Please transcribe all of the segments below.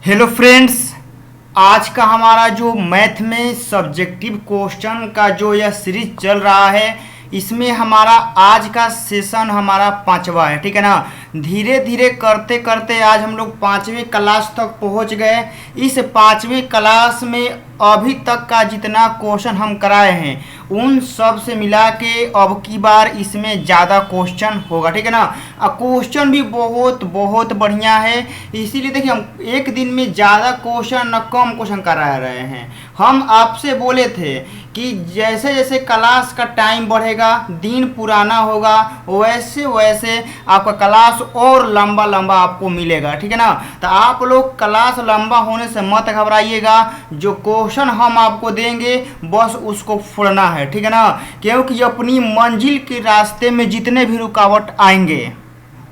Hello friends, आज का हमारा जो मैथ में सब्जेक्टिव क्वेश्चन का जो यह सीरीज चल रहा है, इसमें हमारा आज का सेशन हमारा 5वां है। ठीक है ना। धीरे धीरे करते करते आज हम लोग 5वीं क्लास तक पहुंच गए। इस 5वीं क्लास में अभी तक का जितना क्वेश्चन हम कराए हैं उन सब से मिला के अब की बार इसमें ज़्यादा क्वेश्चन होगा। ठीक है ना। क्वेश्चन भी बहुत बहुत बढ़िया है, इसीलिए देखिए हम एक दिन में ज़्यादा क्वेश्चन न कम क्वेश्चन करा रहे हैं। हम आपसे बोले थे कि जैसे जैसे क्लास का टाइम बढ़ेगा, दिन पुराना होगा, वैसे वैसे आपका क्लास और लंबा लंबा आपको मिलेगा। ठीक है ना। तो आप लोग क्लास लंबा होने से मत घबराइएगा। जो क्वेश्चन हम आपको देंगे बस उसको फोड़ना है। ठीक है ना। क्योंकि अपनी मंजिल के रास्ते में जितने भी रुकावट आएंगे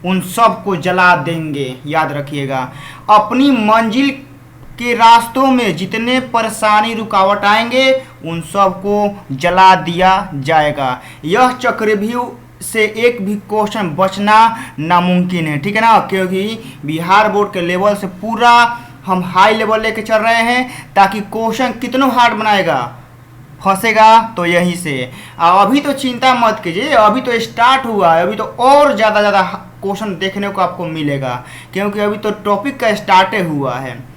उन सब को जला देंगे। याद रखिएगा, अपनी मंजिल के रास्तों में जितने परेशानी रुकावट आएंगे उन सब को जला दिया जाएगा। यह चक्रव्यूह से एक भी क्वेश्चन बचना नामुमकिन है। ठीक है ना। क्योंकि बिहार बोर्ड के लेवल से पूरा हम हाई लेवल लेके चल रहे हैं, ताकि क्वेश्चन कितनों हार्ड बनाएगा, फंसेगा तो यहीं से। अभी तो चिंता मत कीजिए, अभी तो स्टार्ट हुआ है, अभी तो और ज़्यादा क्वेश्चन देखने को आपको मिलेगा, क्योंकि अभी तो टॉपिक का स्टार्ट हुआ है।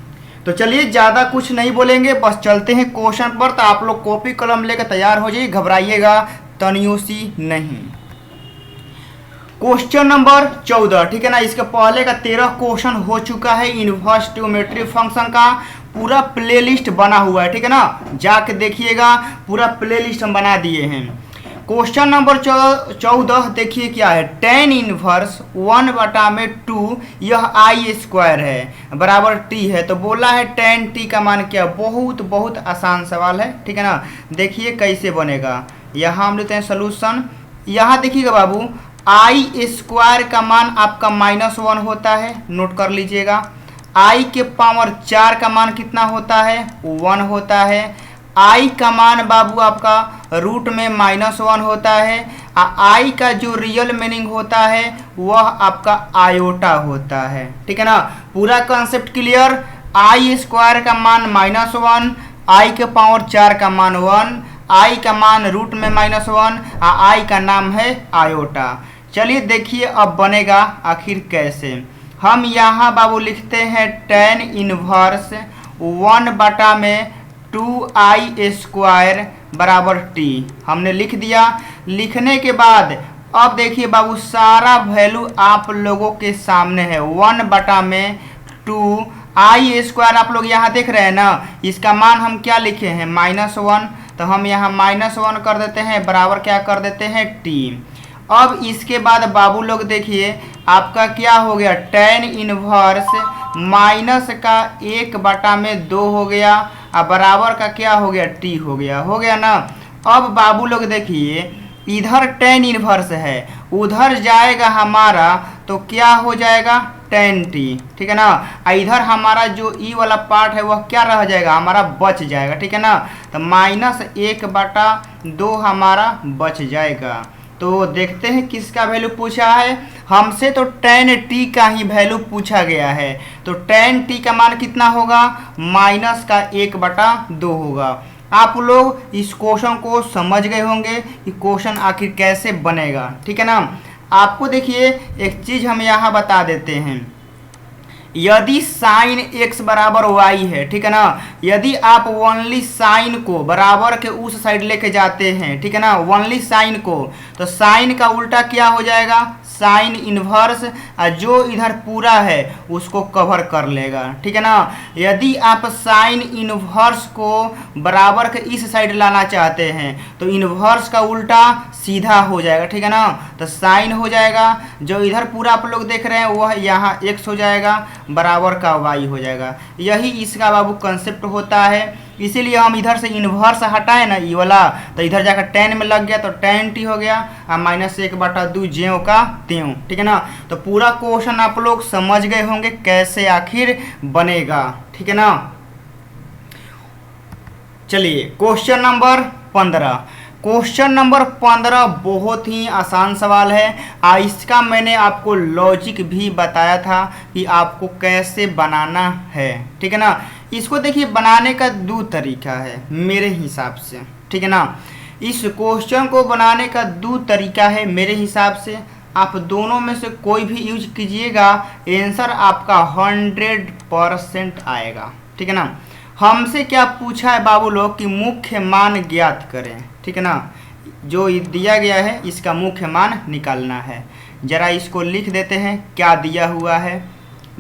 तो चलिए ज़्यादा कुछ नहीं बोलेंगे, बस चलते हैं क्वेश्चन पर। तो आप लोग कॉपी कलम लेकर तैयार हो जाइए, घबराइएगा तनियों सी नहीं। Question number 14। ठीक है ना। इसके पहले का 13 क्वेश्चन हो चुका है। इनवर्स ट्रिग्नोमेट्री फंक्शन का पूरा प्लेलिस्ट बना हुआ है। ठीक है ना। जाके देखिएगा, पूरा प्लेलिस्ट हम बना दिए हैं। क्वेश्चन नंबर 14 देखिए क्या है। tan इनवर्स 1/2 यह आई स्क्वायर है बराबर टी है। तो बोला है tan t का मान क्या। बहुत बहुत आसान सवाल है। ठीक है ना। देखिए कैसे बनेगा। यहाँ हम लेते हैं सोल्यूशन। यहाँ देखिएगा बाबू, आई स्क्वायर का मान आपका -1 होता है, नोट कर लीजिएगा। आई के पावर 4 का मान कितना होता है, 1 होता है। आई का मान बाबू आपका रूट में -1 होता है। आई का जो रियल मीनिंग होता है वह आपका आयोटा होता है। ठीक है ना। पूरा कॉन्सेप्ट क्लियर। आई स्क्वायर का मान -1, आई के पावर 4 का मान 1, आई का मान रूट में -1, आई का नाम है आयोटा। चलिए देखिए अब बनेगा आखिर कैसे। हम यहाँ बाबू लिखते हैं tan इनवर्स 1/2 स्क्वायर बराबर टी। हमने लिख दिया। लिखने के बाद अब देखिए बाबू, सारा वैल्यू आप लोगों के सामने है। 1/2 आई स्क्वायर आप लोग यहाँ देख रहे हैं ना, इसका मान हम क्या लिखे हैं, -1। तो हम यहाँ -1 कर देते हैं, बराबर क्या कर देते हैं, टी। अब इसके बाद बाबू लोग देखिए आपका क्या हो गया, tan इनवर्स माइनस का 1/2 हो गया, और बराबर का क्या हो गया, टी हो गया ना। अब बाबू लोग देखिए इधर tan इनवर्स है, उधर जाएगा हमारा तो क्या हो जाएगा, tan t। ठीक है ना। इधर हमारा जो ई वाला पार्ट है वह क्या रह जाएगा, हमारा बच जाएगा। ठीक है ना। तो -1/2 हमारा बच जाएगा। तो देखते हैं किसका वैल्यू पूछा है हमसे। तो tan t का ही वैल्यू पूछा गया है। तो tan t का मान कितना होगा, -1/2 होगा। आप लोग इस क्वेश्चन को समझ गए होंगे कि क्वेश्चन आखिर कैसे बनेगा। ठीक है ना। आपको देखिए एक चीज़ हम यहाँ बता देते हैं। यदि साइन x बराबर y है, ठीक है ना, यदि आप ओनली साइन को बराबर के उस साइड लेके जाते हैं, ठीक है ना, ओनली साइन को, तो साइन का उल्टा क्या हो जाएगा, साइन इनवर्स, जो इधर पूरा है उसको कवर कर लेगा। ठीक है ना। यदि आप साइन इनवर्स को बराबर के इस साइड लाना चाहते हैं तो इनवर्स का उल्टा सीधा हो जाएगा। ठीक है ना। तो साइन हो जाएगा, जो इधर पूरा आप लोग देख रहे हैं वह यहाँ x हो जाएगा, बराबर का y हो जाएगा। यही इसका बाबू कंसेप्ट होता है। इसीलिए हम इधर से इन्वर्स हटाए ना ई वाला, तो इधर जाकर tan में लग गया तो tan t हो गया, और -1/2 ज्यों का त्यों। ठीक है ना। तो पूरा क्वेश्चन आप लोग समझ गए होंगे कैसे आखिर बनेगा। ठीक है ना। चलिए क्वेश्चन नंबर 15। क्वेश्चन नंबर 15 बहुत ही आसान सवाल है। इसका मैंने आपको लॉजिक भी बताया था कि आपको कैसे बनाना है, ठीक है ना। इसको देखिए बनाने का दो तरीका है मेरे हिसाब से, ठीक है ना। इस क्वेश्चन को बनाने का दो तरीका है मेरे हिसाब से। आप दोनों में से कोई भी यूज कीजिएगा, आंसर आपका 100% आएगा, ठीक है ना। हमसे क्या पूछा है बाबू लोग कि मुख्य मान ज्ञात करें, ठीक है ना। जो दिया गया है इसका मुख्य मान निकालना है। जरा इसको लिख देते हैं क्या दिया हुआ है।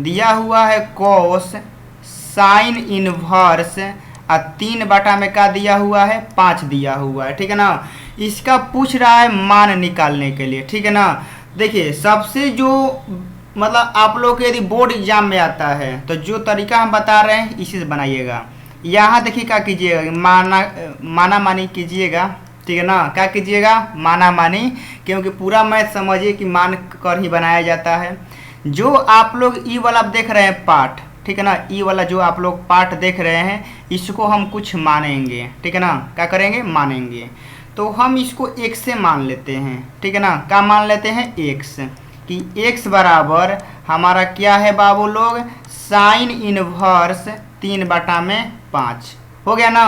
दिया हुआ है कॉस साइन इनवर्स 3 बटा में क्या दिया हुआ है 5 दिया हुआ है, ठीक है ना। इसका पूछ रहा है मान निकालने के लिए, ठीक है ना। देखिए सबसे जो मतलब आप लोग के यदि बोर्ड एग्जाम में आता है तो जो तरीका हम बता रहे हैं इसी से बनाइएगा। यहाँ देखिए क्या कीजिएगा, माना मानी कीजिएगा, ठीक है ना। क्या कीजिएगा, माना मानी, क्योंकि पूरा मैथ समझिए कि मान कर ही बनाया जाता है। जो आप लोग ई वाला देख रहे हैं पार्ट, ठीक है ना, ई वाला जो आप लोग पार्ट देख रहे हैं इसको हम कुछ मानेंगे, ठीक है ना। क्या करेंगे, मानेंगे। तो हम इसको x से मान लेते हैं, ठीक है ना। क्या मान लेते हैं, x, कि x बराबर हमारा क्या है बाबू लोग, साइन इनवर्स 3 बटा में 5 हो गया ना।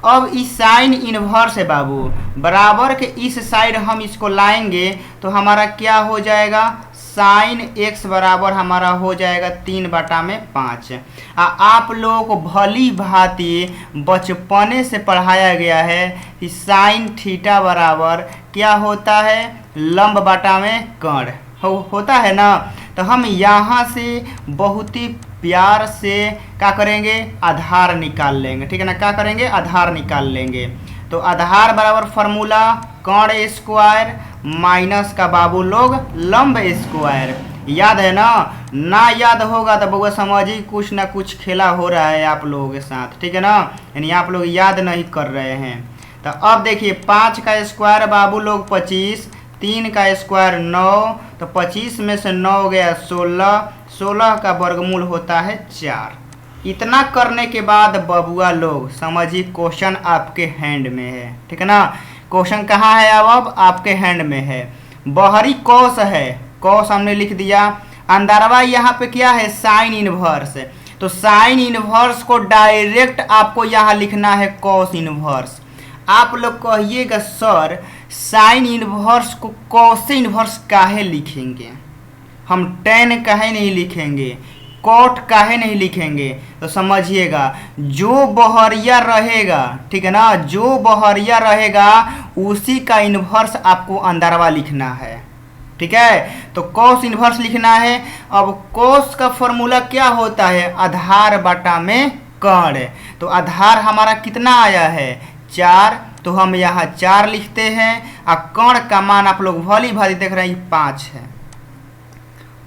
अब इस साइन इनवर्स है बाबू, बराबर के इस साइड हम इसको लाएंगे तो हमारा क्या हो जाएगा, साइन x बराबर हमारा हो जाएगा 3 बटा में 5। आप लोगों को भली भांति बचपने से पढ़ाया गया है कि साइन थीटा बराबर क्या होता है, लंब बटा में कर्ण होता है ना। तो हम यहाँ से बहुत ही प्यार से क्या करेंगे, आधार निकाल लेंगे, ठीक है ना। क्या करेंगे, आधार निकाल लेंगे। तो आधार बराबर फार्मूला कर्ण स्क्वायर माइनस का बाबू लोग लंब स्क्वायर। याद है ना याद होगा तो बउआ समझिए कुछ ना कुछ खेला हो रहा है आप लोगों के साथ, ठीक है ना। यानी आप लोग याद नहीं कर रहे हैं। तो अब देखिए 5 का स्क्वायर बाबू लोग 25, 3 का स्क्वायर 9, तो 25 में से 9 गया 16, 16 का वर्गमूल होता है 4। इतना करने के बाद बबुआ लोग समझिए क्वेश्चन आपके हैंड में है, ठीक है ना। क्वेश्चन कहाँ है, अब आपके हैंड में है। बाहरी कॉस है, कॉस हमने लिख दिया। अंदरवा यहाँ पे क्या है, साइन इनवर्स। तो साइन इनवर्स को डायरेक्ट आपको यहाँ लिखना है कॉस इनवर्स। आप लोग कहिएगा सर साइन इनवर्स को कॉस इनवर्स काहे लिखेंगे, हम टेन काहे नहीं लिखेंगे, कॉट काहे नहीं लिखेंगे। तो समझिएगा जो बहरिया रहेगा, ठीक है ना, जो बहरिया रहेगा उसी का इन्वर्स आपको अंदरवा लिखना है, ठीक है। तो कॉस इन्वर्स लिखना है। अब कॉस का फॉर्मूला क्या होता है, आधार बटा में कर्ण। तो आधार हमारा कितना आया है, 4, तो हम यहाँ 4 लिखते हैं। और कर्ण का मान आप लोग भली भांति देख रहे हैं 5 है।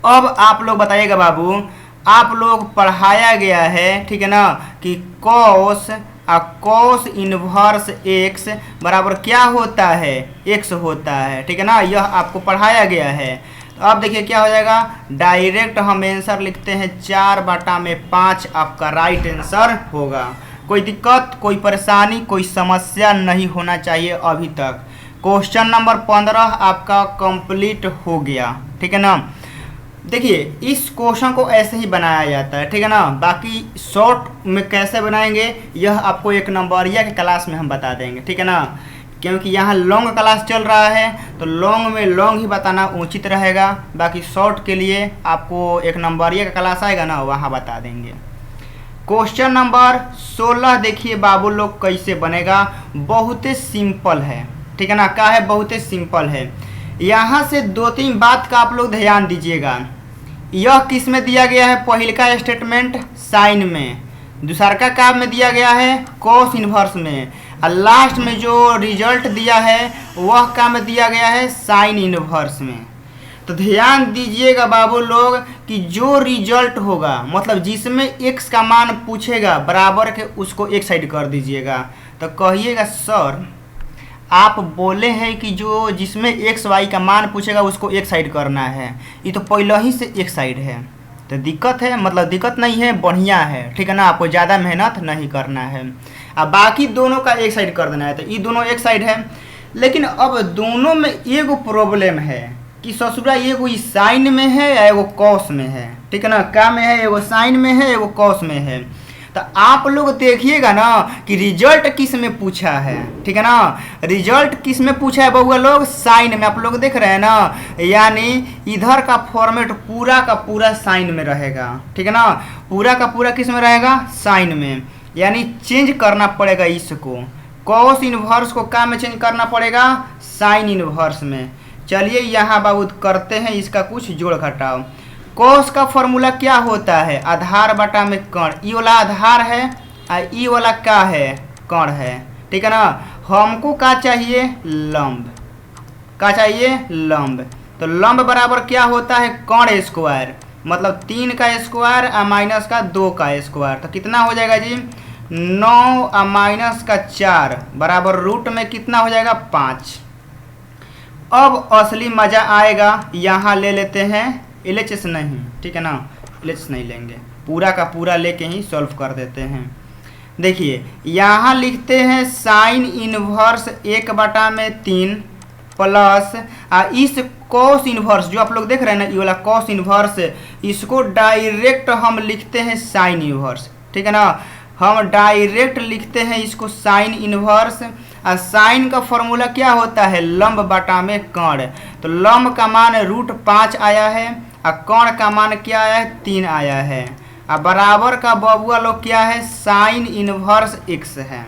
अब आप लोग बताइएगा बाबू, आप लोग पढ़ाया गया है, ठीक है ना, कि कॉस इनवर्स x बराबर क्या होता है, x होता है, ठीक है ना। यह आपको पढ़ाया गया है। तो अब देखिए क्या हो जाएगा, डायरेक्ट हम आंसर लिखते हैं 4 बटा में 5 आपका राइट आंसर होगा। कोई दिक्कत, कोई परेशानी, कोई समस्या नहीं होना चाहिए अभी तक। क्वेश्चन नंबर 15 आपका कंप्लीट हो गया, ठीक है ना। देखिए इस क्वेश्चन को ऐसे ही बनाया जाता है, ठीक है ना। बाकी शॉर्ट में कैसे बनाएंगे यह आपको 1 नंबरिया के क्लास में हम बता देंगे, ठीक है ना। क्योंकि यहाँ लॉन्ग क्लास चल रहा है तो लॉन्ग में लॉन्ग ही बताना उचित रहेगा। बाकी शॉर्ट के लिए आपको 1 नंबरिया का क्लास आएगा ना, वहाँ बता देंगे। क्वेश्चन नंबर 16 देखिए बाबू लोग कैसे बनेगा, बहुत सिंपल है, ठीक है ना। क्या है, बहुत सिंपल है। यहाँ से 2-3 बात का आप लोग ध्यान दीजिएगा। यह किस में दिया गया है, पहले का स्टेटमेंट साइन में, दूसरा का काम में दिया गया है कॉस इनवर्स में, और लास्ट में जो रिजल्ट दिया है वह काम में दिया गया है साइन इनवर्स में। तो ध्यान दीजिएगा बाबू लोग कि जो रिजल्ट होगा, मतलब जिसमें x का मान पूछेगा बराबर के उसको एक साइड कर दीजिएगा। तो कहिएगा सर आप बोले हैं कि जो जिसमें x y का मान पूछेगा उसको एक साइड करना है, ये तो पहले ही से एक साइड है। तो दिक्कत है, मतलब दिक्कत नहीं है, बढ़िया है, ठीक है ना। आपको ज़्यादा मेहनत नहीं करना है। अब बाकी दोनों का एक साइड कर देना है। तो ये दोनों एक साइड है। लेकिन अब दोनों में एगो प्रॉब्लम है कि ससुरा एगो साइन में है या एगो कॉस में है, ठीक है ना। क्या में है, एगो साइन में है एगो कॉस में है। तो आप लोग देखिएगा ना कि रिजल्ट किस में पूछा है, ठीक है ना। रिजल्ट किस में पूछा है बउआ लोग, साइन में। आप लोग देख रहे हैं ना, यानी इधर का फॉर्मेट पूरा का पूरा साइन में रहेगा, ठीक है ना। पूरा का पूरा किस में रहेगा, साइन में। यानी चेंज करना पड़ेगा इसको, कॉस इनवर्स को क्या में चेंज करना पड़ेगा, साइन इनवर्स में। चलिए यहाँ बाबू करते हैं इसका कुछ जोड़ घटाव। कॉस का फॉर्मूला क्या होता है, आधार बटा में कण। ई वाला आधार है और ई वाला क्या है, कण है, ठीक है ना। हमको क्या चाहिए, लंब। क्या चाहिए, लंब। तो लंब बराबर क्या होता है, कण स्क्वायर, मतलब 3 का स्क्वायर और माइनस का 2 का स्क्वायर। तो कितना हो जाएगा जी, 9 और माइनस का 4 बराबर रूट में कितना हो जाएगा, 5। अब असली मजा आएगा, यहाँ ले लेते हैं LHS नहीं, ठीक है ना, LHS नहीं लेंगे, पूरा का पूरा लेके ही सॉल्व कर देते हैं। देखिए यहाँ लिखते हैं साइन इनवर्स 1/3 प्लस इस कॉस इनवर्स जो आप लोग देख रहे हैं ना, ये वाला कॉस इनवर्स, इसको डायरेक्ट हम लिखते हैं साइन इनवर्स, ठीक है ना। हम डायरेक्ट लिखते हैं इसको साइन इनवर्स। और साइन का फॉर्मूला क्या होता है, लंब बटा में कण। तो लंब का मान √5 आया है और कण का मान क्या आया है, 3 आया है। और बराबर का बबुआ लोग क्या है, साइन इनवर्स x है।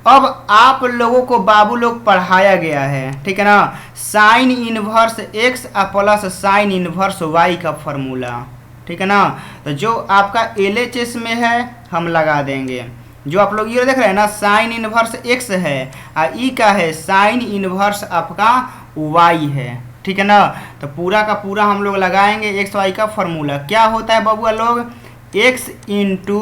अब आप लोगों को बाबू लोग पढ़ाया गया है, ठीक है ना, sine inverse x plus sine inverse y का फॉर्मूला, ठीक है ना। तो जो आपका LHS में है हम लगा देंगे। जो आप लोग ये देख रहे हैं ना, साइन इनवर्स x है और ई का है साइन इनवर्स आपका y है, ठीक है ना। तो पूरा का पूरा हम लोग लगाएंगे। एक्स वाई का फॉर्मूला क्या होता है बबुआ लोग, x इंटू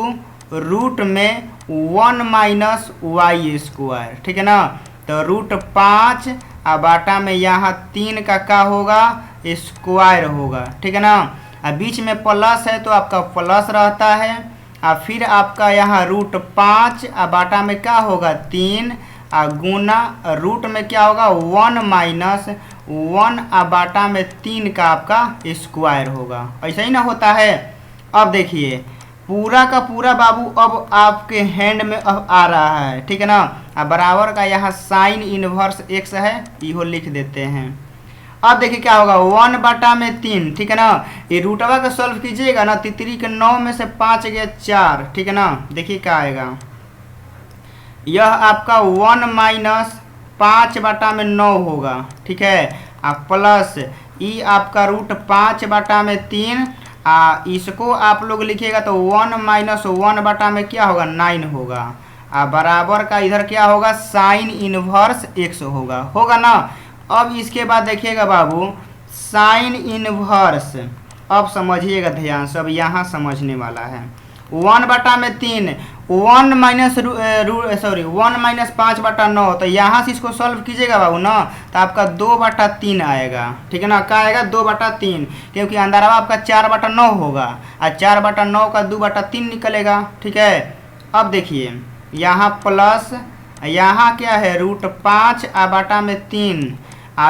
रूट में 1 माइनस वाई स्क्वायर, ठीक है ना। तो √5 और बाटा में यहाँ 3 का क्या होगा, स्क्वायर होगा, ठीक है ना। और बीच में प्लस है तो आपका प्लस रहता है। और फिर आपका यहाँ √5 और बाटा में क्या होगा, 3 और गुना रूट में क्या होगा, 1 माइनस 1 और बाटा में 3 का आपका स्क्वायर होगा। ऐसा ही ना होता है। अब देखिए पूरा का पूरा बाबू अब आपके हैंड में अब आ रहा है, ठीक है ना। अब बराबर का यहाँ साइन इनवर्स x है, इहो लिख देते हैं। अब देखिए क्या होगा, 1/3, ठीक है ना। ये रूटवा का सॉल्व कीजिएगा ना, 3 के 9 में से 5 गया 4, ठीक है ना। देखिए क्या आएगा, यह आपका 1 माइनस 5/9 होगा, ठीक है। प्लस ई आपका √5/3। इसको आप लोग लिखिएगा तो 1 माइनस 1 क्या होगा, 9 होगा। बराबर का इधर क्या होगा, साइन इनवर्स x होगा ना। अब इसके बाद देखिएगा बाबू साइन इनवर्स, अब समझिएगा ध्यान से, अब यहाँ समझने वाला है। 1/3, 1 माइनस 5/9, तो यहाँ से इसको सॉल्व कीजिएगा बाबू ना, तो आपका 2/3 आएगा, ठीक है ना। क्या आएगा, 2/3, क्योंकि अंदरवा आपका 4/9 होगा और 4/9 का 2/3 निकलेगा, ठीक है। अब देखिए यहाँ प्लस, यहाँ क्या है √5 और बाटा में 3।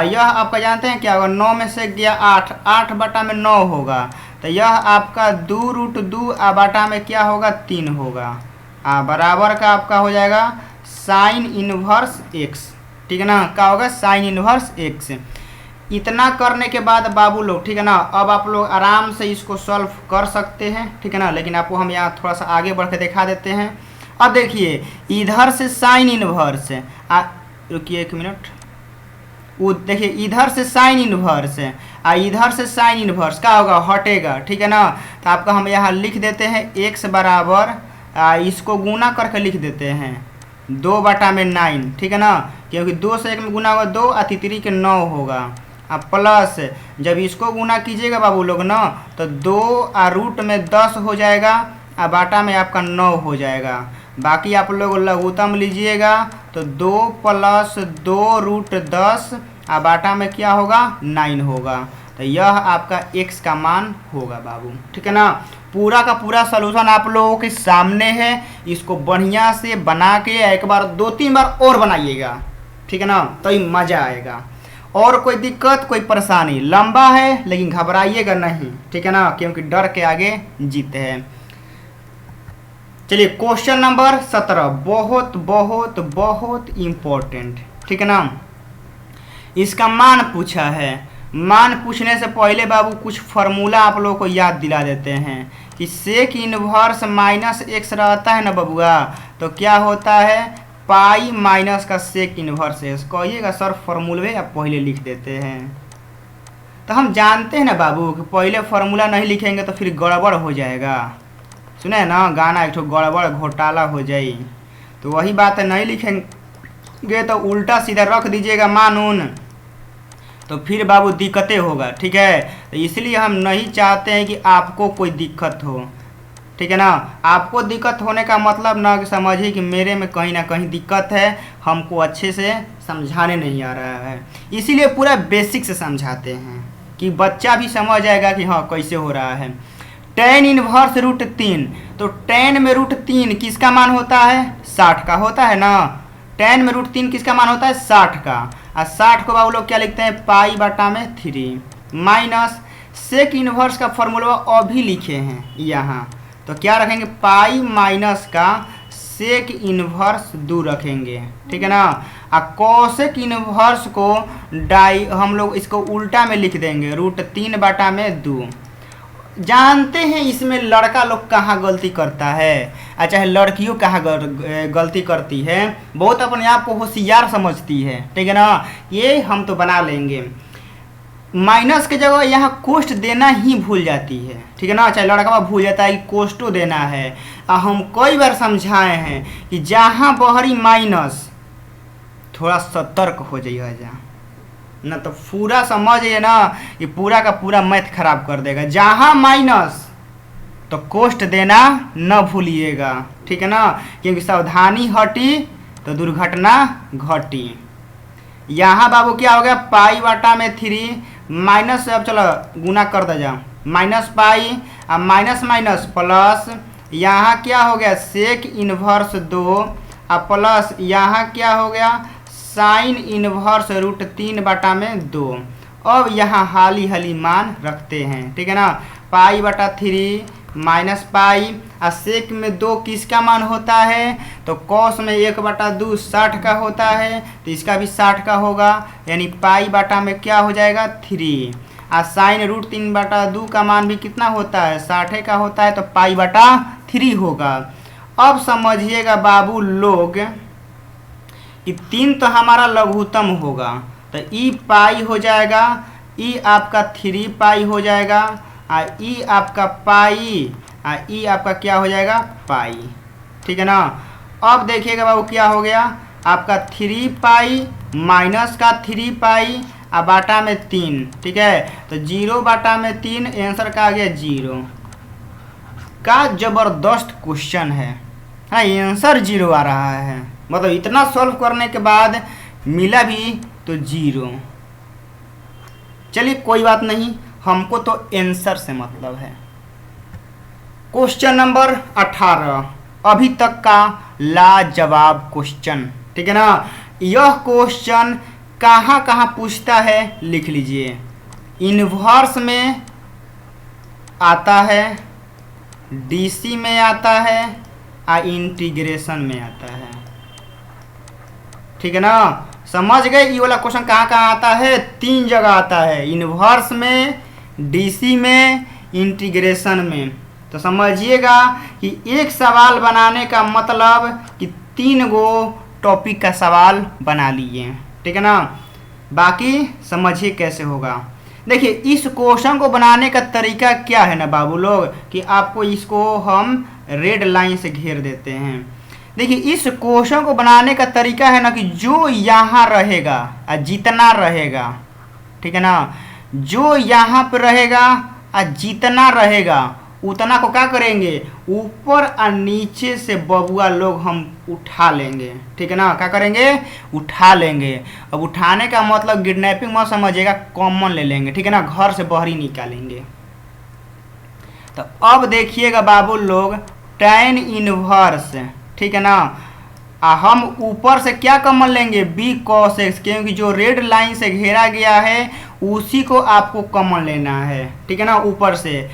यह आपका जानते हैं क्या होगा, 9 में से गया 8, 8/9 होगा। तो यह आपका 2√2 और बाटा में क्या होगा, 3 होगा। बराबर का आपका हो जाएगा साइन इनवर्स x, ठीक है ना। क्या होगा, साइन इनवर्स x। इतना करने के बाद बाबू लोग, ठीक है ना, अब आप लोग आराम से इसको सॉल्व कर सकते हैं, ठीक है ना। लेकिन आपको हम यहाँ थोड़ा सा आगे बढ़ के दिखा देते हैं। अब देखिए इधर से साइन इनवर्स, रुकिए 1 मिनट, वो देखिए इधर से साइन इनवर्स इधर से साइन इनवर्स क्या होगा, हटेगा, ठीक है ना। तो आपका हम यहाँ लिख देते हैं x बराबर, इसको गुना करके लिख देते हैं 2/9, ठीक है ना, क्योंकि 2 से 1 में गुना होगा 2 और 3 के 9 होगा। प्लस जब इसको गुना कीजिएगा बाबू लोग ना, तो 2 और रूट में 10 हो जाएगा और बाटा में आपका 9 हो जाएगा। बाकी आप लोग लघुत्तम लीजिएगा तो 2 + 2 √10 और बाटा में क्या होगा, 9 होगा। तो यह आपका x का मान होगा बाबू, ठीक है ना। पूरा का पूरा सलूशन आप लोगों के सामने है। इसको बढ़िया से बना के एक बार 2-3 बार और बनाइएगा, ठीक है ना, तो ये मज़ा आएगा। और कोई दिक्कत कोई परेशानी, लंबा है लेकिन घबराइएगा नहीं, ठीक है ना, क्योंकि डर के आगे जीत है। चलिए क्वेश्चन नंबर 17 बहुत बहुत बहुत इम्पोर्टेंट, ठीक है ना। इसका मान पूछा है। मान पूछने से पहले बाबू कुछ फार्मूला आप लोगों को याद दिला देते हैं कि सेक इनवर्स माइनस एक्स रहता है ना बबुआ, तो क्या होता है पाई माइनस का सेक इनवर्स एक्स। कहिएगा सर फार्मूले आप पहले लिख देते हैं, तो हम जानते हैं ना बाबू कि पहले फार्मूला नहीं लिखेंगे तो फिर गड़बड़ हो जाएगा। सुने ना गाना एक ठो गड़बड़ घोटाला हो जाए, तो वही बात है, नहीं लिखेंगे तो उल्टा सीधा रख दीजिएगा मानून, तो फिर बाबू दिक्कतें होगा, ठीक है। तो इसलिए हम नहीं चाहते हैं कि आपको कोई दिक्कत हो, ठीक है ना। आपको दिक्कत होने का मतलब ना समझिए कि मेरे में कहीं ना कहीं दिक्कत है, हमको अच्छे से समझाने नहीं आ रहा है, इसीलिए पूरा बेसिक से समझाते हैं कि बच्चा भी समझ जाएगा कि हाँ कैसे हो रहा है। tan इनवर्स रूट 3, तो tan में रूट 3 किसका मान होता है 60 का होता है ना। tan में रूट 3 किसका मान होता है 60 का, और 60 को बाबू लोग क्या लिखते हैं पाई बटा में 3 माइनस सेक इनवर्स का फॉर्मूला अभी लिखे हैं यहाँ, तो क्या रखेंगे पाई माइनस का सेक इनवर्स 2 रखेंगे, ठीक है ना। और कोसेक इनवर्स को हम लोग इसको उल्टा में लिख देंगे रूट 3 बटा में 2। जानते हैं इसमें लड़का लोग कहाँ गलती करता है, अच्छा है लड़कियों कहाँ गलती करती है, बहुत अपने आप को होशियार समझती है, ठीक है ना। ये हम तो बना लेंगे, माइनस के जगह यहाँ कोष्ट देना ही भूल जाती है, ठीक है ना। चाहे लड़का भूल जाता है कि कोष्टो देना है। हम कई बार समझाए हैं कि जहाँ बहरी माइनस थोड़ा सतर्क हो जाइए जहाँ ना, तो पूरा समझिए ना ये पूरा का पूरा मैथ खराब कर देगा। जहाँ माइनस तो कोष्ट देना न भूलिएगा, ठीक है ना, क्योंकि सावधानी हटी तो दुर्घटना घटी। यहाँ बाबू क्या हो गया पाई बटा में 3 माइनस से, अब चलो गुना कर दे जा, माइनस पाई और माइनस माइनस प्लस, यहाँ क्या हो गया सेक इनवर्स 2 और प्लस यहाँ क्या हो गया साइन इनवर्स रूट 3 बटा में 2। अब यहाँ हाली हाली मान रखते हैं, ठीक है ना, पाई बटा 3 माइनस पाई और सेक में 2 किसका मान होता है, तो कॉस में 1 बटा 2 60 का होता है, तो इसका भी 60 का होगा, यानी पाई बटा में क्या हो जाएगा 3 और साइन रूट 3 बटा 2 का मान भी कितना होता है 60 का होता है, तो पाई बटा 3 होगा। अब समझिएगा बाबू लोग कि 3 तो हमारा लघुत्तम होगा, तो ई पाई हो जाएगा, ई आपका 3 पाई हो जाएगा, और ई आपका पाई और ई आपका क्या हो जाएगा पाई, ठीक है ना। अब देखिएगा बाबू क्या हो गया आपका 3 पाई माइनस का 3 पाई और बाटा में 3, ठीक है, तो 0 बाटा में 3 आंसर का आ गया 0। का जबरदस्त क्वेश्चन है, हाँ आंसर 0 आ रहा है, मतलब इतना सॉल्व करने के बाद मिला भी तो 0। चलिए कोई बात नहीं, हमको तो आंसर से मतलब है। क्वेश्चन नंबर 18 अभी तक का लाजवाब क्वेश्चन, ठीक है ना। यह क्वेश्चन कहाँ कहाँ पूछता है लिख लीजिए, इनवर्स में आता है, डीसी में आता है और इंटीग्रेशन में आता है, ठीक है ना। समझ गए ये वाला क्वेश्चन कहाँ कहाँ आता है, 3 जगह आता है, इनवर्स में, डीसी में, इंटीग्रेशन में। तो समझिएगा कि एक सवाल बनाने का मतलब कि 3 गो टॉपिक का सवाल बना लिए, ठीक है ना। बाकी समझिए कैसे होगा। देखिए इस क्वेश्चन को बनाने का तरीका क्या है ना बाबू लोग, कि आपको इसको हम रेड लाइन से घेर देते हैं। देखिए इस क्वेश्चन को बनाने का तरीका है ना कि जो यहाँ रहेगा और जितना रहेगा, ठीक है ना, जो यहाँ पर रहेगा और जितना रहेगा उतना को क्या करेंगे ऊपर और नीचे से बबुआ लोग हम उठा लेंगे, ठीक है ना, क्या करेंगे उठा लेंगे। अब उठाने का मतलब किडनैपिंग मत समझिएगा, कॉमन ले लेंगे, ठीक है ना, घर से बाहर ही निकालेंगे। तो अब देखिएगा बाबू लोग tan इनवर्स, ठीक है ना, हम ऊपर से क्या कॉमन लेंगे, बी कॉस एक्स, क्योंकि जो रेड लाइन से घेरा गया है उसी को आपको कॉमन लेना है, ठीक है ना, ऊपर से।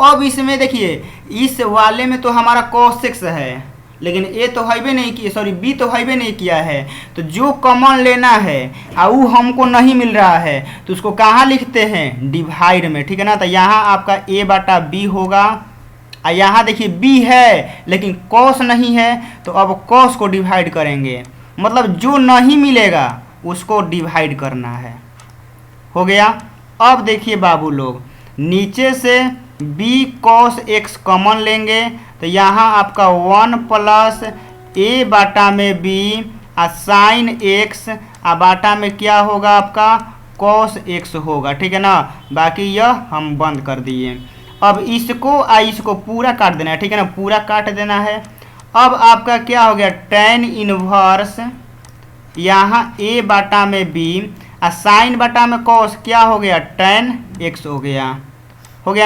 अब इसमें देखिए इस वाले में तो हमारा कॉस एक्स है, लेकिन ए तो हाईवे नहीं किया, सॉरी बी तो हाईवे नहीं किया है, तो जो कॉमन लेना है और वो हमको नहीं मिल रहा है तो उसको कहाँ लिखते हैं, डिवाइड में, ठीक है ना। तो यहाँ आपका ए बटा बी होगा, और यहाँ देखिए बी है लेकिन कॉस नहीं है, तो अब कॉस को डिवाइड करेंगे, मतलब जो नहीं मिलेगा उसको डिवाइड करना है, हो गया। अब देखिए बाबू लोग, नीचे से बी कॉस एक्स कॉमन लेंगे, तो यहाँ आपका 1 प्लस ए बाटा में बी और साइन एक्स और बाटा में क्या होगा आपका कॉस एक्स होगा, ठीक है ना। बाकी यह हम बंद कर दिए। अब इसको पूरा काट देना है, ठीक है ना, पूरा काट देना है। अब आपका क्या हो गया, tan इनवर्स यहाँ ए बाटा में बी और साइन बाटा में कॉस क्या हो गया, tan एक्स हो गया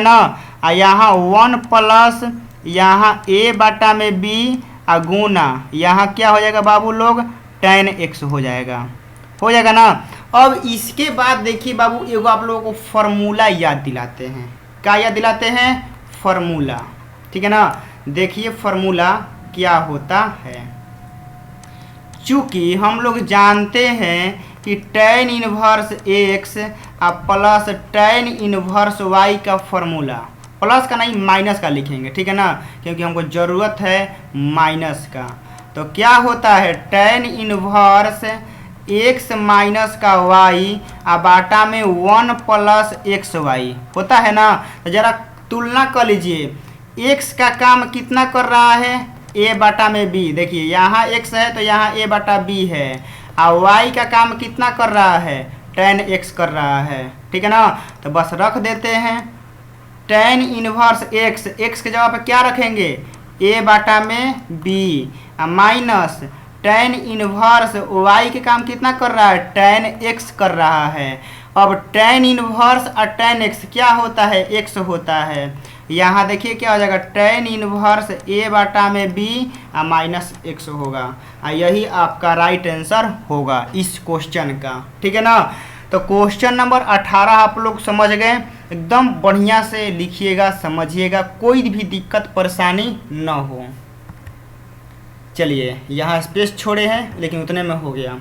ना। और यहाँ 1 प्लस यहाँ ए बाटा में बी और गुना यहाँ क्या हो जाएगा बाबू लोग, tan एक्स हो जाएगा ना। अब इसके बाद देखिए बाबू एगो आप लोगों को फॉर्मूला याद दिलाते हैं। क्या याद दिलाते हैं, फॉर्मूला, ठीक है ना। देखिए फॉर्मूला क्या होता है। चूँकि हम लोग जानते हैं कि tan इनवर्स एक्स और प्लस tan इनवर्स वाई का फॉर्मूला, प्लस का नहीं माइनस का लिखेंगे, ठीक है ना, क्योंकि हमको ज़रूरत है माइनस का। तो क्या होता है, tan इनवर्स एक्स माइनस का वाई और बाटा में 1 प्लस एक्स वाई होता है ना। तो ज़रा तुलना कर लीजिए, एक्स का काम कितना कर रहा है, ए बाटा में बी, देखिए यहाँ एक्स है तो यहाँ ए बाटा बी है, और वाई का काम कितना कर रहा है, tan एक्स कर रहा है, ठीक है ना। तो बस रख देते हैं tan इनवर्स एक्स, एक्स के जगह पे क्या रखेंगे, ए बाटा में B minus tan inverse Y के काम कितना कर रहा है, tan एक्स कर रहा है। अब tan इनवर्स और tan एक्स क्या होता है, एक्स होता है। यहाँ देखिए क्या हो जाएगा, tan इनवर्स ए बाटा में बी माइनस एक्स होगा, और यही आपका राइट आंसर होगा इस क्वेश्चन का, ठीक है ना। तो क्वेश्चन नंबर 18 आप लोग समझ गए, एकदम बढ़िया से लिखिएगा, समझिएगा, कोई भी दिक्कत परेशानी न हो। चलिए यहाँ स्पेस छोड़े हैं लेकिन उतने में हो गया।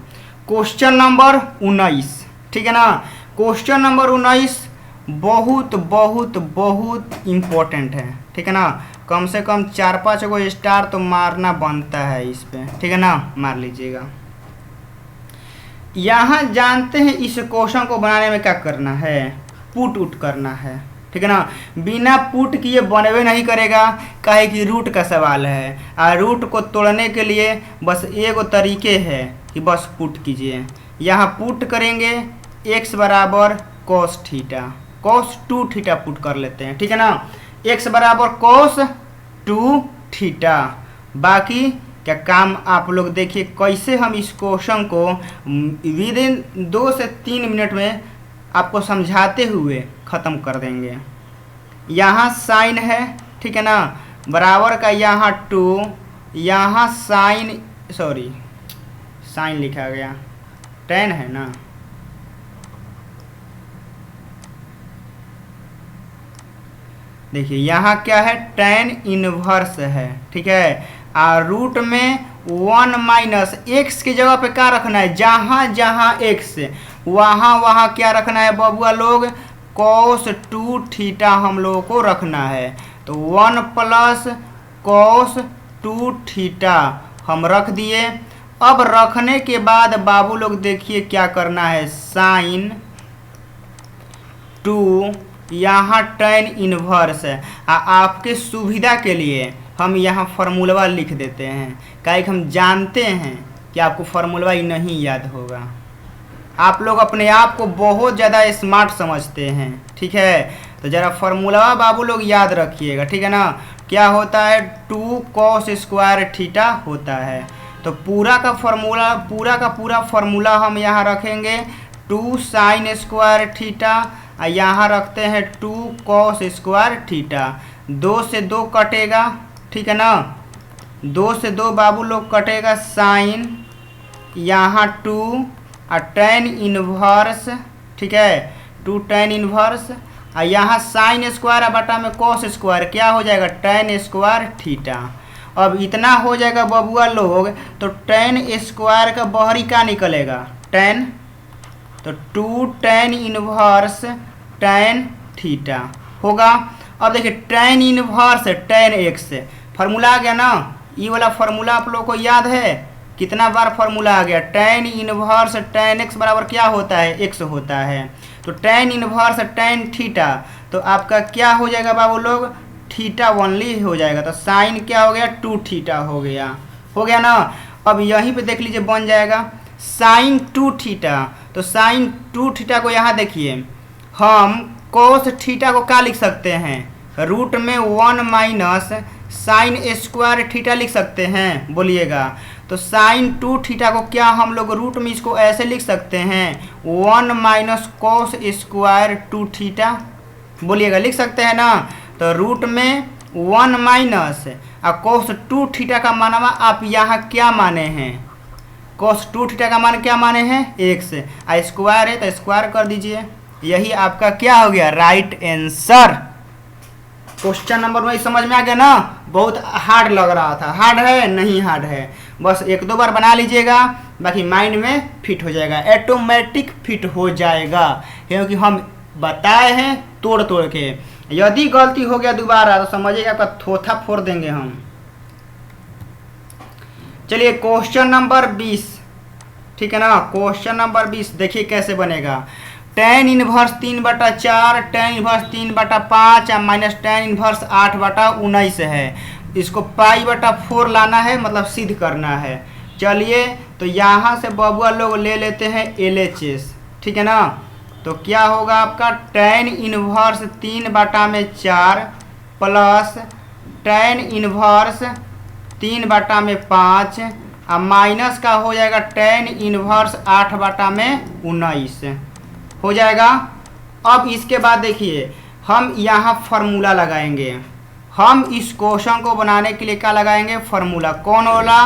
क्वेश्चन नंबर 19, ठीक है ना। क्वेश्चन नंबर 19 बहुत बहुत बहुत इम्पोर्टेंट है, ठीक है ना। कम से कम 4-5 गो स्टार तो मारना बनता है इस पे, ठीक है ना, मार लीजिएगा। यहाँ जानते हैं इस क्वेश्चन को बनाने में क्या करना है, पुट उट करना है, ठीक है ना। बिना पुट किए बनवे नहीं करेगा, काहे कि रूट का सवाल है, और रूट को तोड़ने के लिए बस एगो तरीके है कि बस पुट कीजिए। यहाँ पुट करेंगे x बराबर cos theta, cos 2 theta put कर लेते हैं, ठीक है ना। x बराबर cos 2 थीटा। बाकी क्या काम आप लोग देखिए कैसे हम इस क्वेश्चन को विद इन 2 से 3 मिनट में आपको समझाते हुए ख़त्म कर देंगे। यहाँ साइन है, ठीक है ना, बराबर का यहाँ 2, यहाँ साइन लिखा गया, tan है ना, देखिए यहाँ क्या है, tan इनवर्स है, ठीक है। और रूट में 1 माइनस एक्स की जगह पे क्या रखना है, जहाँ जहाँ एक्स वहाँ क्या रखना है बबुआ लोग, cos 2 थीटा हम लोगों को रखना है। तो 1 प्लस cos 2 थीटा हम रख दिए। अब रखने के बाद बाबू लोग देखिए क्या करना है, साइन 2 यहाँ tan इनवर्स है। आपके सुविधा के लिए हम यहाँ फार्मूला लिख देते हैं, काहे कि हम जानते हैं कि आपको फार्मूला ही नहीं याद होगा। आप लोग अपने आप को बहुत ज़्यादा स्मार्ट समझते हैं, ठीक है। तो ज़रा फार्मूला बाबू लोग याद रखिएगा, ठीक है ना। क्या होता है, 2 cos स्क्वायर थीटा होता है। तो पूरा का पूरा फार्मूला हम यहाँ रखेंगे 2 sin स्क्वायर थीटा, यहाँ रखते हैं 2 cos स्क्वायर थीटा। 2 से 2 कटेगा, ठीक है ना। 2 से 2 बाबू लोग कटेगा, साइन यहाँ 2 और टेन इनवर्स, ठीक है 2 टेन इनवर्स और यहाँ साइन स्क्वायर बटा में कॉस स्क्वायर, क्या हो जाएगा टेन स्क्वायर थीटा। अब इतना हो जाएगा बबुआ लोग, तो टेन स्क्वायर का बहरी क्या निकलेगा टेन, तो 2 टेन इनवर्स टेन थीटा होगा। अब देखिए tan inverse tan x formula आ गया ना, ये वाला फार्मूला आप लोग को याद है, कितना बार फार्मूला आ गया, टेन इनवर्स टेन एक्स बराबर क्या होता है एक्स होता है, तो टेन इनवर्स टेन थीटा, तो आपका क्या हो जाएगा बाबू लोग थीटा ओनली हो जाएगा, तो साइन क्या हो गया 2 थीटा हो गया ना। अब यहीं पे देख लीजिए बन जाएगा साइन 2 थीटा, तो साइन 2 थीटा को यहाँ देखिए हम कोस थीटा को क्या लिख सकते हैं, रूट में 1 माइनस साइन स्क्वायर थीटा लिख सकते हैं, बोलिएगा। तो साइन 2 थीटा को क्या हम लोग रूट में इसको ऐसे लिख सकते हैं 1 माइनस कोस स्क्वायर 2 थीटा, बोलिएगा लिख सकते हैं ना। तो रूट में 1 माइनस और कोस 2 थीटा का मानवा आप यहाँ क्या माने हैं, कोस 2 थीटा का मान क्या माने हैं एक्स, और स्क्वायर है तो स्क्वायर कर दीजिए, यही आपका क्या हो गया राइट आंसर। क्वेश्चन नंबर वही समझ में आ गया ना, बहुत हार्ड लग रहा था, हार्ड है नहीं हार्ड है, बस 1-2 बार बना लीजिएगा, बाकी माइंड में फिट हो जाएगा, ऑटोमेटिक फिट हो जाएगा, क्योंकि हम बताए हैं तोड़ तोड़ के। यदि गलती हो गया दोबारा तो समझिएगा आपका थोथा फोड़ देंगे हम। चलिए क्वेश्चन नंबर 20, ठीक है ना, क्वेश्चन नंबर 20 देखिए कैसे बनेगा। Tan inverse 3/4 tan inverse 3/5 minus tan inverse 8/19 है, इसको पाई/4 लाना है, मतलब सिद्ध करना है। चलिए तो यहाँ से बबुआ लोग ले लेते हैं LHS, ठीक है ना। तो क्या होगा आपका tan inverse 3/4 plus tan inverse 3/5 और माइनस का हो जाएगा टेन इनवर्स 8/19 हो जाएगा। अब इसके बाद देखिए हम यहाँ फार्मूला लगाएंगे, हम इस क्वेश्चन को बनाने के लिए क्या लगाएंगे फार्मूला, कौन वाला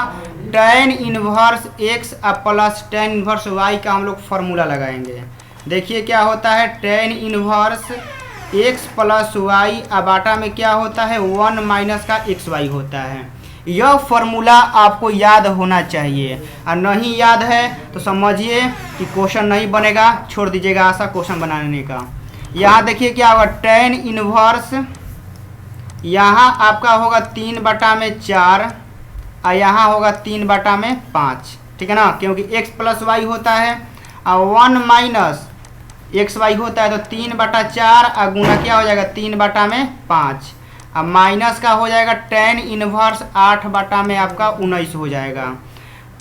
tan inverse x plus tan inverse y का हम लोग फार्मूला लगाएंगे। देखिए क्या होता है tan inverse x plus y बाटा में क्या होता है 1 माइनस का एक्स वाई होता है। यह फार्मूला आपको याद होना चाहिए, और नहीं याद है तो समझिए कि क्वेश्चन नहीं बनेगा, छोड़ दीजिएगा आशा क्वेश्चन बनाने का। यहाँ देखिए क्या होगा टेन इनवर्स, यहाँ आपका होगा 3/4 और यहाँ होगा 3/5, ठीक है ना, क्योंकि x प्लस वाई होता है और 1 माइनस एक्स वाई होता है, तो 3/4 और गुना क्या हो जाएगा 3/5 अब माइनस का हो जाएगा टेन इनवर्स 8 में आपका 19 हो जाएगा।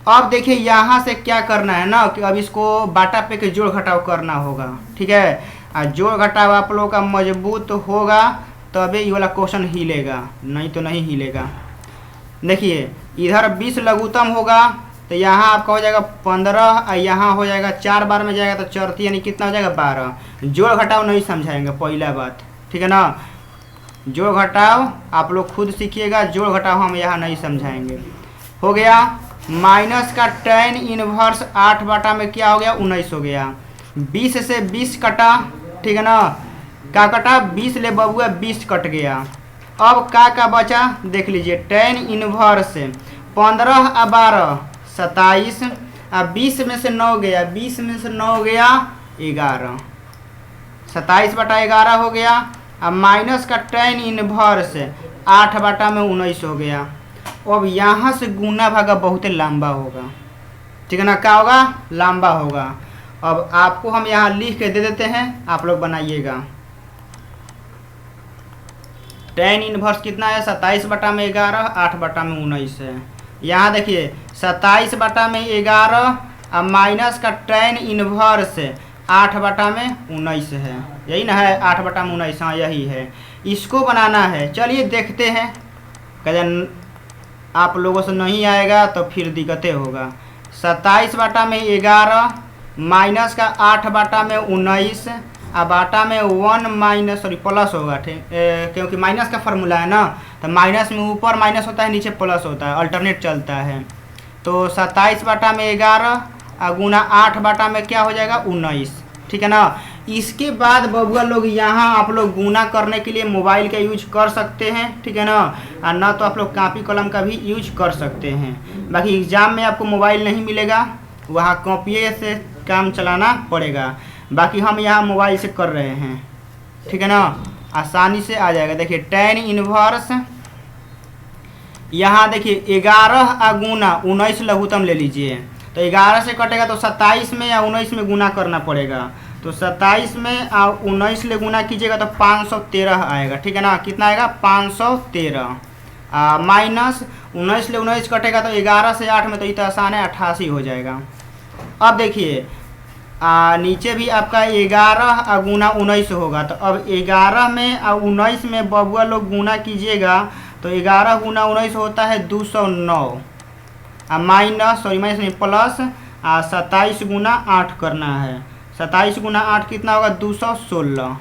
अब देखिए यहाँ से क्या करना है ना कि अब इसको बाटा पे के जोड़ घटाव करना होगा, ठीक है, और जोड़ घटाव आप लोगों का मजबूत होगा तभी ये वाला क्वेश्चन हिलेगा, नहीं तो नहीं हिलेगा। देखिए इधर 20 लघुत्तम होगा तो यहाँ आपका हो जाएगा 15 और यहाँ हो जाएगा 4 बार में जाएगा तो चौथी यानी कितना हो जाएगा 12। जोड़ घटाव नहीं समझाएंगे पहला बात, ठीक है ना, जोड़ घटाव आप लोग खुद सीखिएगा, जोड़ घटाव हम यहाँ नहीं समझाएंगे। हो गया माइनस का टेन इनवर्स 8 में क्या हो गया 19 हो गया। 20 से 20 कटा, ठीक है ना, क्या कटा 20 ले बबुआ 20 कट गया। अब का बचा देख लीजिए टेन इनवर्स 15 और 12 27 और 20 में से 9 गया, 20 में से 9 गया 11, 27/11 हो गया। अब माइनस का टेन इनवर्स 8 में 19 हो गया। अब यहाँ से गुना भागा बहुत लंबा होगा, ठीक है ना, क्या होगा लंबा होगा। अब आपको हम यहाँ लिख के दे देते हैं, आप लोग बनाइएगा। टेन इनवर्स कितना है 27 में 11 8 में 19 है। यहाँ देखिए 27 में 11 और माइनस का टेन इनवर्स 8 में 19 है, यही ना है 8 में 19, हाँ यही है, इसको बनाना है। चलिए देखते हैं, कहीं आप लोगों से नहीं आएगा तो फिर दिक्कतें होगा। 27 में 11 माइनस का 8 में 19 अब बाटा में 1 माइनस सॉरी प्लस होगा, ठीक, क्योंकि माइनस का फार्मूला है ना, तो माइनस में ऊपर माइनस होता है, नीचे प्लस होता है, अल्टरनेट चलता है। तो 27 बाटा में 11 गुना 8 बाटा में क्या हो जाएगा 19, ठीक है ना। इसके बाद बबुआ लोग यहाँ आप लोग गुना करने के लिए मोबाइल का यूज कर सकते हैं, ठीक है ना, और ना तो आप लोग कापी कलम का भी यूज कर सकते हैं। बाकी एग्जाम में आपको मोबाइल नहीं मिलेगा, वहाँ कॉपिए से काम चलाना पड़ेगा। बाकी हम यहाँ मोबाइल से कर रहे हैं, ठीक है ना, आसानी से आ जाएगा। देखिए tan इनवर्स, यहाँ देखिए 11 गुना 19 लघुत्तम ले लीजिए, तो 11 से कटेगा तो 27 में या 19 में गुना करना पड़ेगा। तो 27 में 19 ले गुना कीजिएगा तो 513 आएगा, ठीक है ना। कितना आएगा 513 माइनस 19 ले 19 कटेगा तो 11 से 8 में, तो ये तो आसान है 88 हो जाएगा। अब देखिए नीचे भी आपका 11 गुना 19 होगा, तो अब 11 में 19 में बबुआ लोग गुना कीजिएगा तो 11 गुना 19 होता है 209 माइनस सॉरी माइनस नहीं प्लस 27 गुना 8 करना है। 27 गुना 8 कितना होगा 216,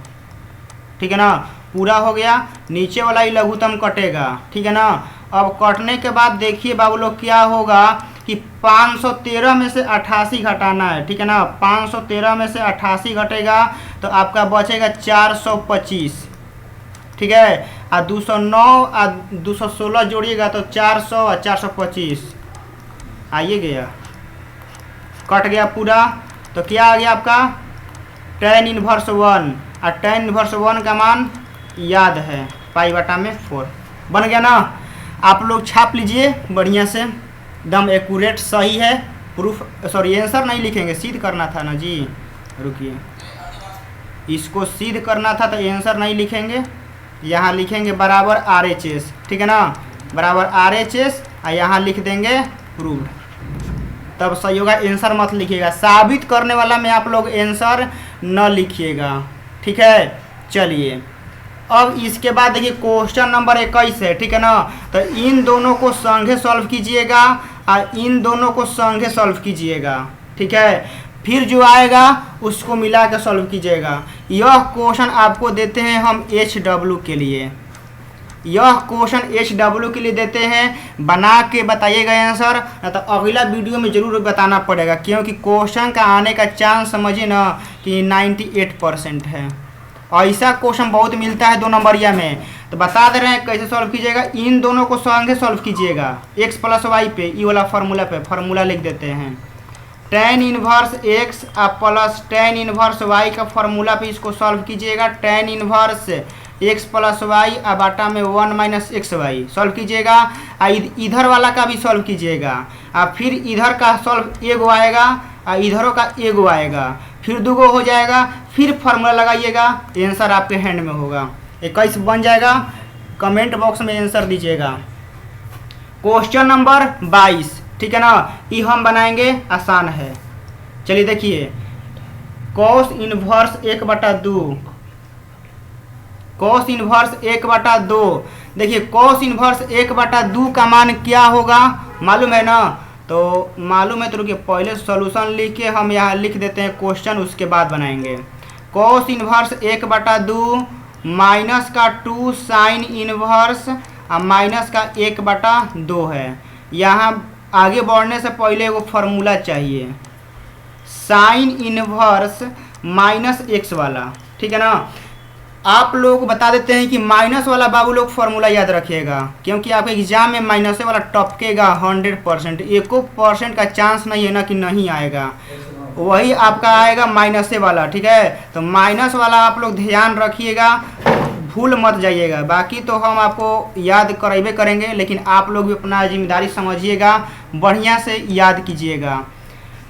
ठीक है ना। पूरा हो गया, नीचे वाला ही लघुत्तम कटेगा, ठीक है ना। अब कटने के बाद देखिए बाबू लोग क्या होगा कि 513 में से 88 घटाना है, ठीक है ना। 513 में से 88 घटेगा तो आपका बचेगा 425, ठीक है। 209 और 216 जोड़िएगा तो 400 और 425 आइए गया, कट गया पूरा। तो क्या आ गया आपका tan इनवर्स 1, और tan इनवर्स 1 का मान याद है पाई बटा में 4, बन गया ना। आप लोग छाप लीजिए बढ़िया से, एकदम एक्यूरेट सही है। प्रूफ सॉरी आंसर नहीं लिखेंगे, सिद्ध करना था ना जी, रुकिए, इसको सिद्ध करना था तो आंसर नहीं लिखेंगे, यहाँ लिखेंगे बराबर RHS, ठीक है ना, बराबर RHS, और यहाँ लिख देंगे प्रूव्ड, तब सही होगा। आंसर मत लिखिएगा, साबित करने वाला में आप लोग आंसर न लिखिएगा, ठीक है। चलिए अब इसके बाद देखिए क्वेश्चन नंबर 21 है, ठीक है ना। तो इन दोनों को संगे सॉल्व कीजिएगा और इन दोनों को संगे सॉल्व कीजिएगा, ठीक है। फिर जो आएगा उसको मिला के सॉल्व कीजिएगा। यह क्वेश्चन आपको देते हैं हम HW के लिए, यह क्वेश्चन HW के लिए देते हैं, बना के बताइएगा आंसर, ना तो अगला वीडियो में ज़रूर बताना पड़ेगा, क्योंकि क्वेश्चन का आने का चांस समझिए ना कि 98% है। ऐसा क्वेश्चन बहुत मिलता है 2 नंबरिया में, तो बता दे रहे हैं कैसे सॉल्व कीजिएगा। इन दोनों को संगे सॉल्व कीजिएगा, x प्लस वाई पे, ई वाला फार्मूला पे, फार्मूला लिख देते हैं tan inverse x plus tan inverse y का फार्मूला पे इसको सॉल्व कीजिएगा। tan inverse x plus y बाटा में 1 माइनस एक्स वाई सॉल्व कीजिएगा। इधर वाला का भी सॉल्व कीजिएगा, फिर इधर का सॉल्व एगो आएगा, इधरों का एगो आएगा, फिर दूगो हो जाएगा, फिर फार्मूला लगाइएगा, आंसर आपके हैंड में होगा। 21 बन जाएगा। कमेंट बॉक्स में आंसर दीजिएगा। क्वेश्चन नंबर 22, ठीक है ना, ये हम बनाएंगे, आसान है। चलिए देखिए cos इनवर्स 1/2, cos इनवर्स 1/2, देखिए cos इनवर्स 1/2 का मान क्या होगा मालूम है ना। तो मालूम है तो रुकिए पहले सॉल्यूशन लिख के हम यहाँ लिख देते हैं क्वेश्चन, उसके बाद बनाएंगे। cos इनवर्स 1/2 माइनस का 2 साइन इनवर्स माइनस का 1/2 है। यहाँ आगे बढ़ने से पहले वो फार्मूला चाहिए, साइन इनवर्स माइनस एक्स वाला, ठीक है ना। आप लोग बता देते हैं कि माइनस वाला बाबू लोग फार्मूला याद रखिएगा, क्योंकि आपके एग्जाम में माइनस वाला टपकेगा 100%, 1% का चांस नहीं है ना कि नहीं आएगा, वही आपका आएगा माइनस वाला, ठीक है। तो माइनस वाला आप लोग ध्यान रखिएगा, भूल मत जाइएगा। बाकी तो हम आपको याद कराइबे करेंगे, लेकिन आप लोग भी अपना जिम्मेदारी समझिएगा, बढ़िया से याद कीजिएगा।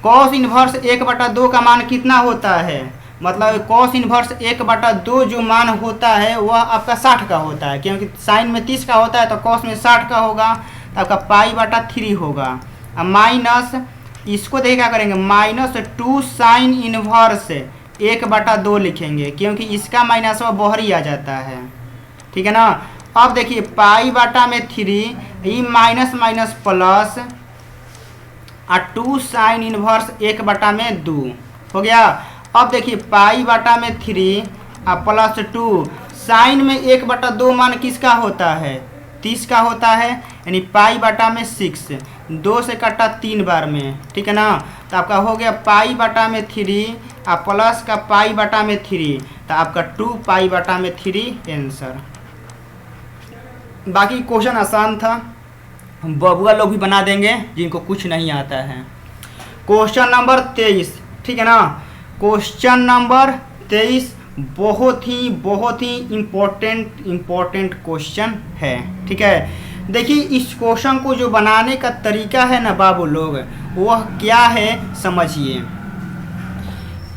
cos इनवर्स 1/2 का मान कितना होता है, मतलब cos इनवर्स 1/2 जो मान होता है वह आपका 60 का होता है, क्योंकि साइन में 30 का होता है तो cos में 60 का होगा, तो आपका π/3 होगा। माइनस इसको देखिए क्या करेंगे, -2 साइन इनवर्स 1/2 लिखेंगे, क्योंकि इसका माइनस बहरी आ जाता है, ठीक है ना। अब देखिए π/3 ई minus minus plus 2 sine inverse 1/2 हो गया। अब देखिए पाई बटा में 3 और प्लस 2, साइन में 1/2 मान किसका होता है? 30 का होता है, यानी पाई बटा में 6, 2 से कटा 3 बार में, ठीक है ना। तो आपका हो गया पाई बटा में 3 और प्लस का पाई बटा में 3, तो आपका 2 पाई बटा में 3 आंसर। बाकी क्वेश्चन आसान था, बबुआ लोग भी बना देंगे जिनको कुछ नहीं आता है। क्वेश्चन नंबर 23, ठीक है ना। क्वेश्चन नंबर 23 बहुत ही इम्पोर्टेंट क्वेश्चन है, ठीक है। देखिए इस क्वेश्चन को जो बनाने का तरीका है ना बाबू लोग, वह क्या है समझिए।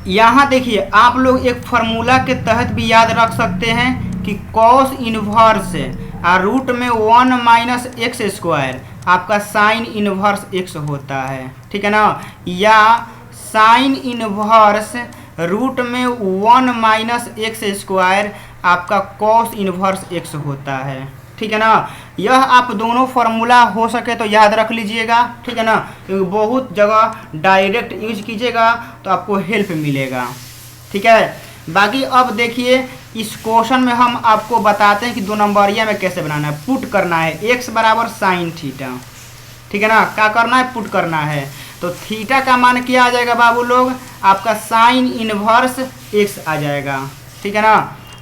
यहाँ देखिए आप लोग एक फार्मूला के तहत भी याद रख सकते हैं कि कॉस इनवर्स और रूट में 1 - एक्स स्क्वायर आपका साइन इनवर्स एक्स होता है, ठीक है ना। या साइन इनवर्स रूट में 1 - एक्स स्क्वायर आपका कॉस इनवर्स एक्स होता है, ठीक है ना। यह आप दोनों फार्मूला हो सके तो याद रख लीजिएगा, ठीक है ना, क्योंकि बहुत जगह डायरेक्ट यूज कीजिएगा तो आपको हेल्प मिलेगा, ठीक है। बाकी अब देखिए इस क्वेश्चन में हम आपको बताते हैं कि 2 नंबरिया में कैसे बनाना है। पुट करना है x बराबर साइन थीटा, ठीक है ना। क्या करना है? पुट करना है। तो थीटा का मान क्या आ जाएगा बाबू लोग? आपका साइन इनवर्स x आ जाएगा, ठीक है ना।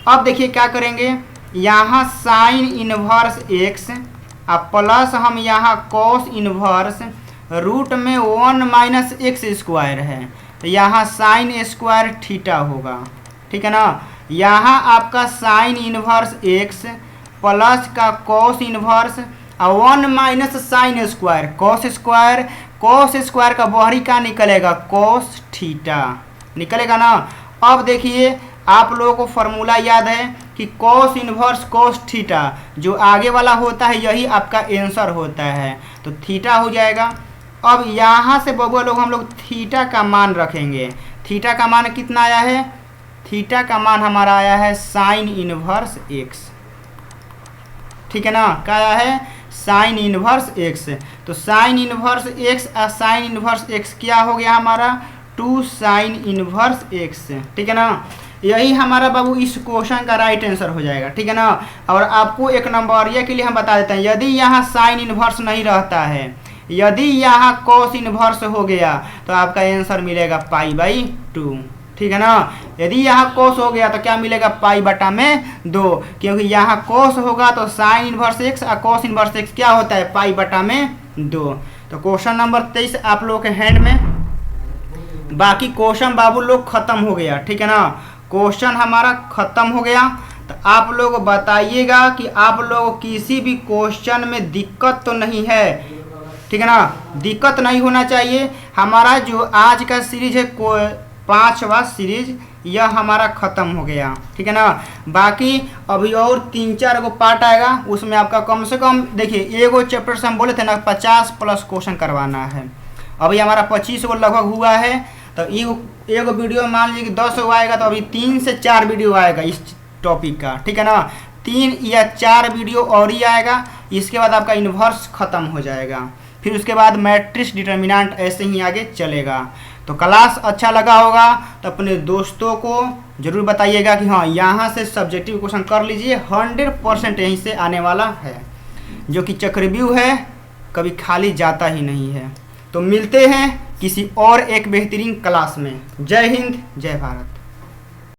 अब देखिए क्या करेंगे, यहाँ साइन इनवर्स x और प्लस हम यहाँ कॉस इनवर्स रूट में 1 - एक्स स्क्वायर है, तो यहाँ साइन स्क्वायर थीटा होगा, ठीक है ना। यहाँ आपका साइन इनवर्स x प्लस का कॉस इनवर्स और 1 - साइन स्क्वायर कॉस स्क्वायर का बाहरी का निकलेगा कॉस थीटा निकलेगा ना। अब देखिए आप लोगों को फार्मूला याद है कि कॉस इनवर्स कॉस थीटा जो आगे वाला होता है यही आपका आंसर होता है, तो थीटा हो जाएगा। अब यहाँ से बबुआ लोग हम लोग थीटा का मान रखेंगे। थीटा का मान कितना आया है? थीटा का मान हमारा आया है साइन इनवर्स एक्स, ठीक है ना। क्या आया है? Sine inverse x. तो साइन इनवर्स एक्स और साइन इनवर्स एक्स क्या हो गया हमारा? 2 साइन इनवर्स एक्स, ठीक है ना। यही हमारा बाबू इस क्वेश्चन का राइट आंसर हो जाएगा, ठीक है ना। और आपको 1 नंबरिया के लिए हम बता देते हैं, यदि यहाँ साइन इनवर्स नहीं रहता है, यदि यहाँ कॉस इनवर्स हो गया तो आपका आंसर मिलेगा π/2, ठीक है ना। यदि यहाँ कॉस हो गया तो क्या मिलेगा? π/2, क्योंकि यहाँ कॉस होगा तो साइन इनवर्स एक्स और कॉस इनवर्स एक्स क्या होता है? π/2। तो क्वेश्चन नंबर 23 आप लोगों के हैंड में। बाकी क्वेश्चन बाबू लोग खत्म हो गया, ठीक है ना। क्वेश्चन हमारा खत्म हो गया। तो आप लोग बताइएगा कि आप लोग किसी भी क्वेश्चन में दिक्कत तो नहीं है, ठीक है ना। दिक्कत नहीं होना चाहिए। हमारा जो आज का सीरीज है 5वां सीरीज, यह हमारा ख़त्म हो गया, ठीक है ना। बाकी अभी और 3-4 गो पार्ट आएगा, उसमें आपका कम से कम देखिए एगो चैप्टर से हम बोले थे ना 50+ क्वेश्चन करवाना है। अभी हमारा 25 गो लगभग हुआ है। तो एगो वीडियो मान लीजिए कि 10 गो आएगा, तो अभी 3 से 4 वीडियो आएगा इस टॉपिक का, ठीक है ना। 3 या 4 वीडियो और ही आएगा। इसके बाद आपका इन्वर्स ख़त्म हो जाएगा, फिर उसके बाद मैट्रिक्स डिटर्मिनेंट ऐसे ही आगे चलेगा। तो क्लास अच्छा लगा होगा तो अपने दोस्तों को ज़रूर बताइएगा कि हाँ यहाँ से सब्जेक्टिव क्वेश्चन कर लीजिए, 100% यहीं से आने वाला है, जो कि चक्रव्यूह है, कभी खाली जाता ही नहीं है। तो मिलते हैं किसी और एक बेहतरीन क्लास में। जय हिंद, जय भारत।